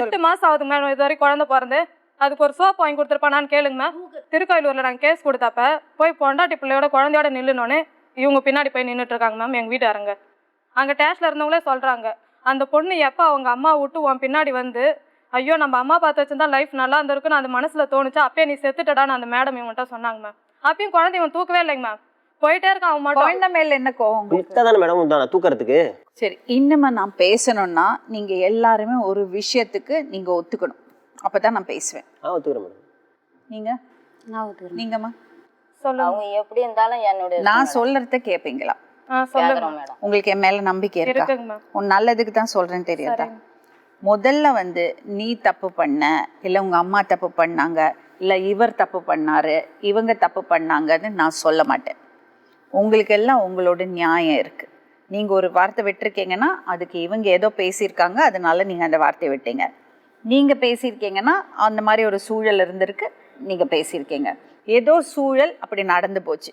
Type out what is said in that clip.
8 மாசம் ஆகுது மேடம் இது வரைக்கும் குழந்தை பிறந்து. அதுக்கு ஒரு சோப் வாங்கி கொடுத்துருப்பானான்னு கேளுங்க மேம். திருக்கோயிலூர்ல நாங்கள் கேஸ் கொடுத்தப்ப போய் பொண்டாட்டி பிள்ளையோட குழந்தையோட நில்லுனோன்னே இவங்க பின்னாடி போய் நின்றுட்டு இருக்காங்க மேம் எங்கள் வீட்டுக்காரங்க. அங்கே டேஷ்ல இருந்தவங்களே சொல்கிறாங்க, அந்த பொண்ணு எப்போ அவங்க அம்மா விட்டு உன் பின்னாடி வந்து ஐயோ நம்ம அம்மா பார்த்து வச்சிருந்தா லைஃப் நல்லா இருந்திருக்குன்னு அந்த மனசில் தோணுச்சா அப்பயே நீ செத்துட்டடான்னு அந்த மேடம் இவங்கள்ட்ட சொன்னாங்க மேம். அப்பயும் குழந்தை இவன் தூக்கவே இல்லைங்க மேம். போயிட்டே இருக்கான் அவன் மட்டும். குழந்தை மேல என்ன கோவம் உங்களுக்கு? தானே மேடம் தூக்கறதுக்கு. சரி, இன்னுமே நான் பேசணும்னா நீங்க எல்லாருமே ஒரு விஷயத்துக்கு நீங்க ஒத்துக்கணும். அப்பதான் நான் பேசுவேன். ஒத்துக்கிறேன் மேடம். நீங்க நீங்கம்மா சொல்லுங்க. அவங்க எப்படி இருந்தாலும் என்னோட நான் சொல்றத கேப்பீங்களா? சொல்லுங்க மேடம். உங்களுக்கு என் மேல நம்பிக்கை இருக்கா? இருக்குங்க மேம். உன் நல்லதுக்கு தான் சொல்றேன்னு தெரியாதா? முதல்ல வந்து நீ தப்பு பண்ண, இல்ல உங்க அம்மா தப்பு பண்ணாங்க, இல்ல இவர் தப்பு பண்ணாரு, இவங்க தப்பு பண்ணாங்கன்னு நான் சொல்ல மாட்டேன். உங்களுக்கு எல்லாம் உங்களோட நியாயம் இருக்கு. நீங்க ஒரு வார்த்தை விட்டுருக்கீங்கன்னா அதுக்கு இவங்க ஏதோ பேசியிருக்காங்க, அதனால நீங்க அந்த வார்த்தையை விட்டீங்க. நீங்க பேசியிருக்கீங்கன்னா அந்த மாதிரி ஒரு சூழல் இருந்திருக்கு, நீங்க பேசியிருக்கீங்க. ஏதோ சூழல் அப்படி நடந்து போச்சு.